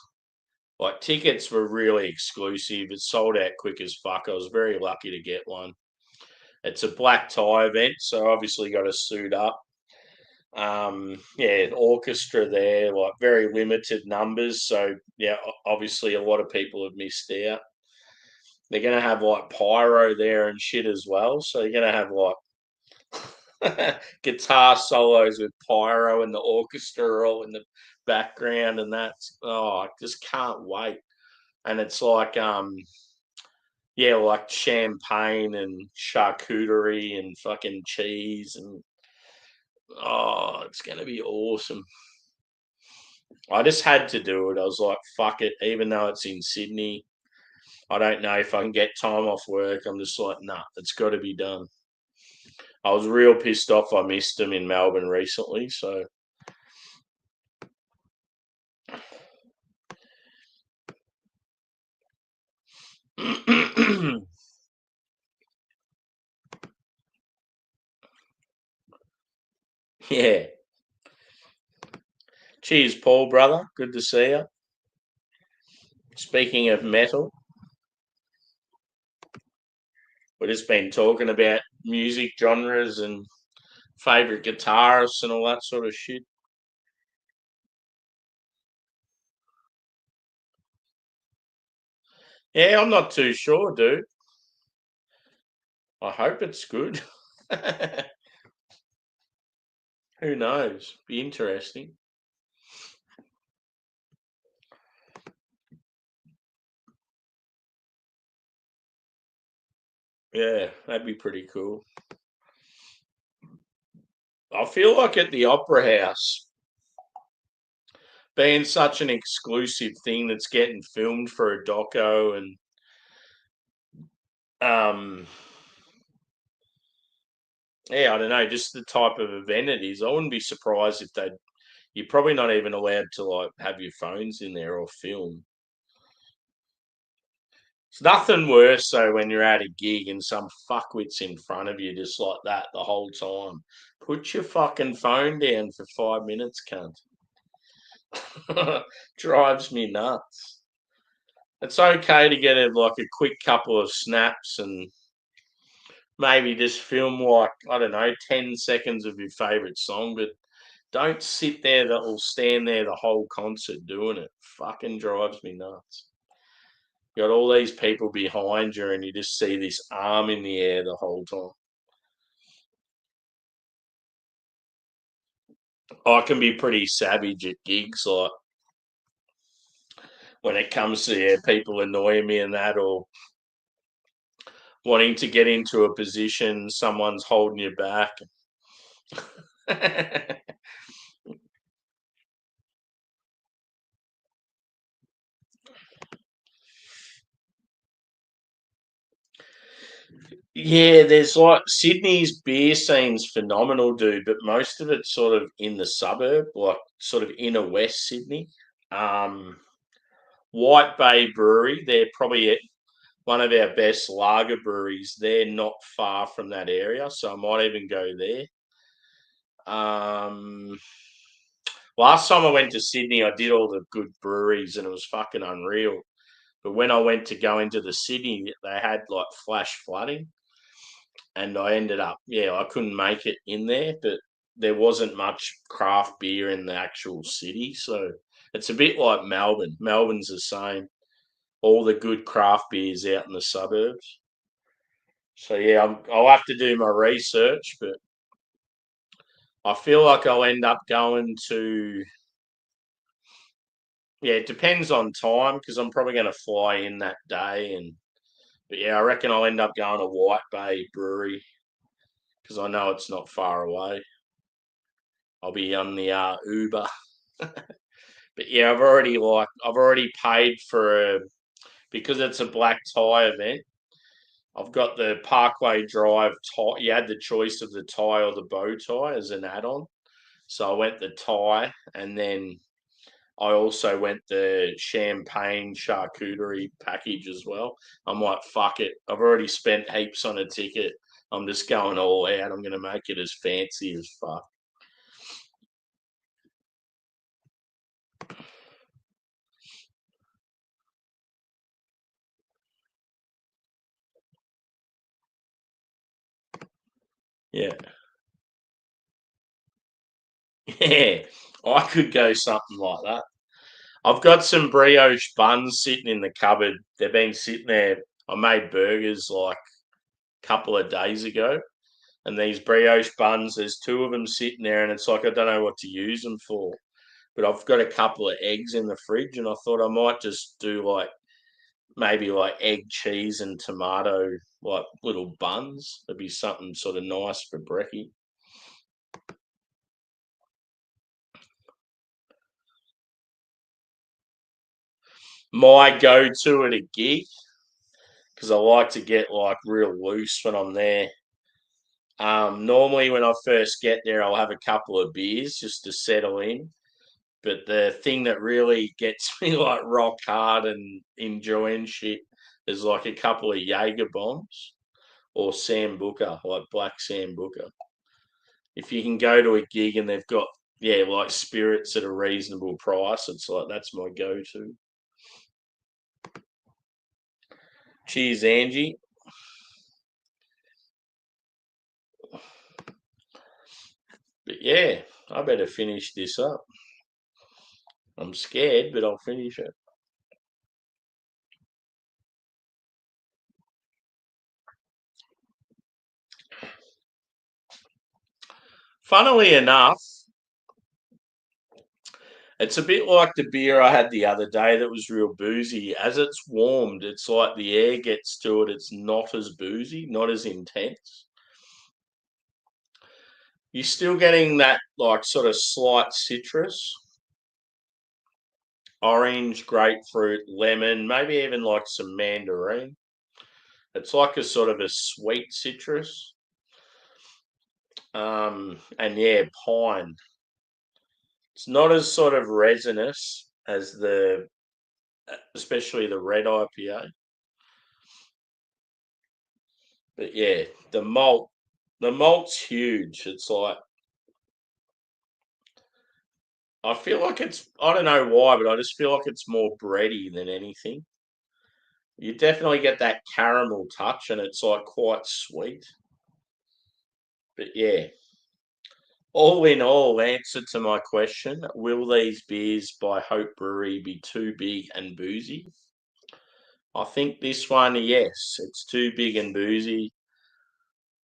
Like tickets were really exclusive. It sold out quick as fuck. I was very lucky to get one. It's a black tie event, so obviously got to suit up. Yeah, orchestra there, like very limited numbers. So yeah, obviously a lot of people have missed out. They're gonna have like pyro there and shit as well. So you're gonna have like guitar solos with pyro and the orchestra all in the background, and that's I just can't wait. And it's like yeah, like champagne and charcuterie and fucking cheese and it's gonna be awesome. I just had to do it. I was like, fuck it, even though it's in Sydney. I don't know if I can get time off work. I'm just like, nah, it's got to be done. I was real pissed off I missed them in Melbourne recently. So, yeah. Cheers, Paul, brother. Good to see you. Speaking of metal, we've just been talking about music genres and favourite guitarists and all that sort of shit. Yeah, I'm not too sure, dude. I hope it's good. Who knows? Be interesting. Yeah, that'd be pretty cool. I feel like at the Opera House, being such an exclusive thing that's getting filmed for a doco and um yeah, I don't know, just the type of event it is. I wouldn't be surprised if they you're probably not even allowed to like have your phones in there or film. It's nothing worse though when you're at a gig and some fuckwits in front of you just like that the whole time. Put your fucking phone down for 5 minutes, cunt. Drives me nuts. It's okay to get like a quick couple of snaps and maybe just film like, I don't know, 10 seconds of your favourite song, but don't sit there that will stand there the whole concert doing it. Fucking drives me nuts. You got all these people behind you and you just see this arm in the air the whole time. I can be pretty savage at gigs, like when it comes to people annoying me and that, or wanting to get into a position, someone's holding you back. Yeah, there's like Sydney's beer scene's phenomenal, dude, but most of it's sort of in the suburb, like sort of inner West Sydney. Um, White Bay Brewery, they're probably one of our best lager breweries. They're not far from that area, so I might even go there. Um, Last time I went to Sydney, I did all the good breweries and it was fucking unreal. But when I went to go into the city, they had like flash flooding, and I ended up, yeah, I couldn't make it in there, but there wasn't much craft beer in the actual city. So it's a bit like Melbourne. Melbourne's the same. All the good craft beers out in the suburbs. So yeah, I'll have to do my research, but I feel like I'll end up going to. Yeah, it depends on time because I'm probably going to fly in that day, and but yeah, I reckon I'll end up going to White Bay Brewery because I know it's not far away. I'll be on the Uber, but yeah, I've already paid for a because it's a black tie event. I've got the Parkway Drive tie. You had the choice of the tie or the bow tie as an add-on. So I went the tie, and then I also went the champagne charcuterie package as well. I'm like, fuck it. I've already spent heaps on a ticket. I'm just going all out. I'm going to make it as fancy as fuck. Yeah. Yeah. I could go something like that. I've got some brioche buns sitting in the cupboard. They've been sitting there. I made burgers like a couple of days ago. And these brioche buns, there's two of them sitting there, and it's like I don't know what to use them for. But I've got a couple of eggs in the fridge, and I thought I might just do like maybe like egg, cheese, and tomato, like little buns. It'd be something sort of nice for brekkie. My go-to at a gig, because I like to get like real loose when I'm there. Normally, when I first get there, I'll have a couple of beers just to settle in. But the thing that really gets me like rock hard and enjoying shit is like a couple of Jaeger bombs or Sambuca, like black Sambuca. If you can go to a gig and they've got yeah, like spirits at a reasonable price, it's like that's my go-to. Cheers, Angie. But yeah, I better finish this up. I'm scared, but I'll finish it. Funnily enough, it's a bit like the beer I had the other day that was real boozy. As it's warmed, it's like the air gets to it. It's not as boozy, not as intense. You're still getting that like sort of slight citrus, orange, grapefruit, lemon, maybe even like some mandarin. It's like a sort of a sweet citrus. And yeah, pine. It's not as sort of resinous as especially the red IPA. But yeah, the malt's huge. It's like I feel like I don't know why, but I just feel like it's more bready than anything. You definitely get that caramel touch, and it's like quite sweet. But yeah, all in all, answer to my question: will these beers by Hope Brewery be too big and boozy? I think this one, yes, it's too big and boozy.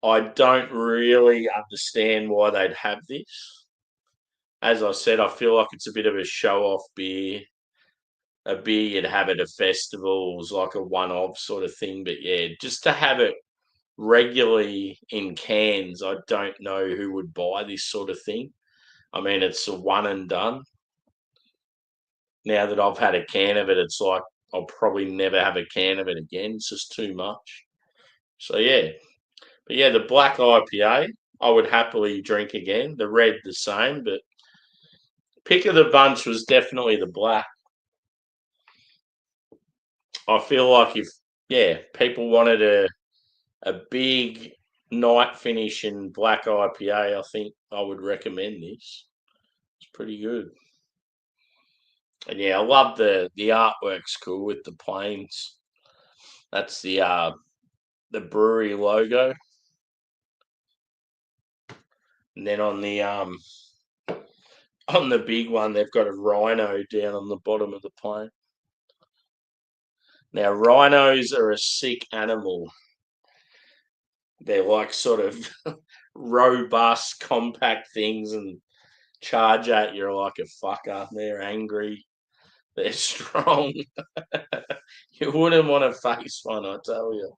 I don't really understand why they'd have this. As I said, I feel like it's a bit of a show-off beer, a beer you'd have at a festival, like a one-off sort of thing. But yeah, just to have it regularly in cans, I don't know who would buy this sort of thing. I mean, it's a one and done. Now that I've had a can of it, it's like I'll probably never have a can of it again. It's just too much. So yeah, but yeah, the black IPA I would happily drink again. The red the same, but pick of the bunch was definitely the black. I feel like if people wanted a big night finish in black IPA, I think I would recommend this. It's pretty good. And yeah, I love the artwork's cool with the planes. That's the brewery logo. And then on the big one they've got a rhino down on the bottom of the plane. Now rhinos are a sick animal. They're like sort of robust, compact things and charge at you like a fucker. They're angry. They're strong. You wouldn't want to face one, I tell you.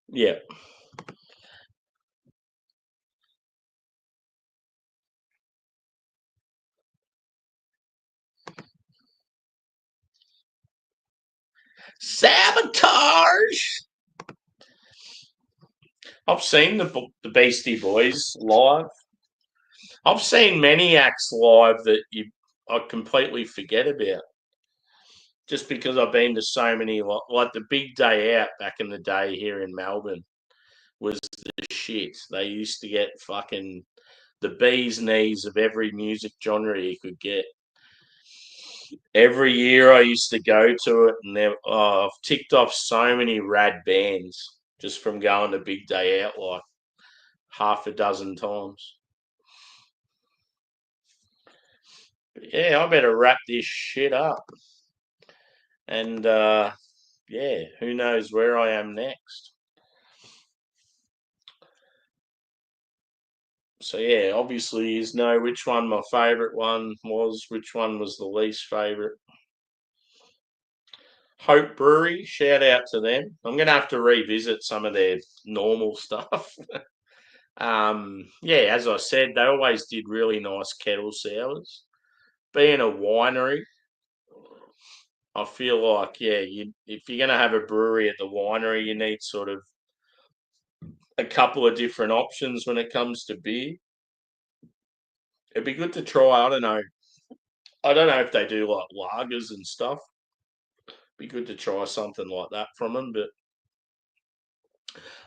Yeah. Sabotage. I've seen the Beastie Boys live. I've seen many acts live that I completely forget about. Just because I've been to so many, like the Big Day Out back in the day here in Melbourne was the shit. They used to get fucking the bee's knees of every music genre you could get. Every year I used to go to it, and I've ticked off so many rad bands just from going to Big Day Out like half a dozen times. But yeah, I better wrap this shit up. And yeah, who knows where I am next. So yeah, obviously you know which one my favourite one was, which one was the least favourite. Hope Brewery, shout out to them. I'm gonna have to revisit some of their normal stuff. Yeah, as I said, they always did really nice kettle sours. Being a winery, I feel like if you're gonna have a brewery at the winery, you need sort of a couple of different options when it comes to beer. It'd be good to try. I don't know. I don't know if they do like lagers and stuff. Be good to try something like that from them. But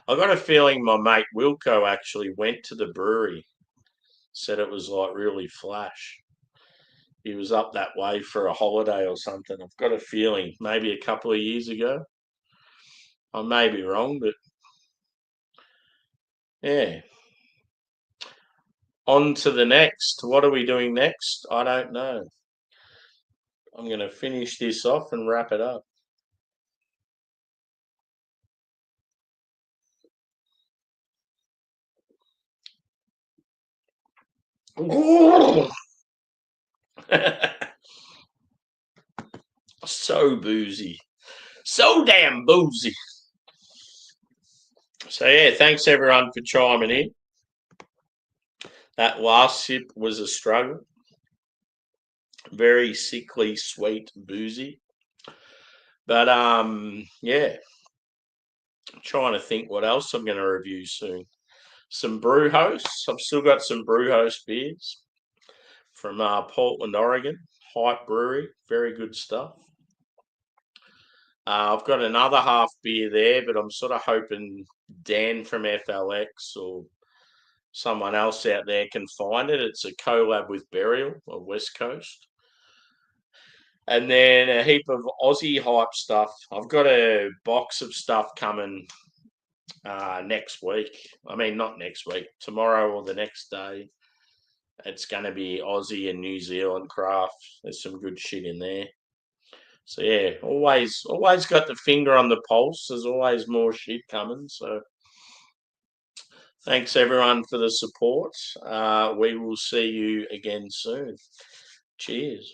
I got a feeling my mate Wilco actually went to the brewery. Said it was like really flash. He was up that way for a holiday or something. I've got a feeling maybe a couple of years ago. I may be wrong, but yeah. On to the next. What are we doing next? I don't know. I'm going to finish this off and wrap it up. So boozy. So damn boozy. So yeah, thanks everyone for chiming in. That last sip was a struggle. Very sickly, sweet, boozy. But yeah. I'm trying to think what else I'm going to review soon. Some brew hosts. I've still got some brew host beers from Portland, Oregon. Hype Brewery. Very good stuff. I've got another half beer there, but I'm sort of hoping Dan from FLX or someone else out there can find it. It's a collab with Burial or West Coast. And then a heap of Aussie hype stuff. I've got a box of stuff coming next week. I mean, not next week, tomorrow or the next day. It's going to be Aussie and New Zealand craft. There's some good shit in there. So yeah, always got the finger on the pulse. There's always more shit coming. So thanks everyone for the support. We will see you again soon. Cheers.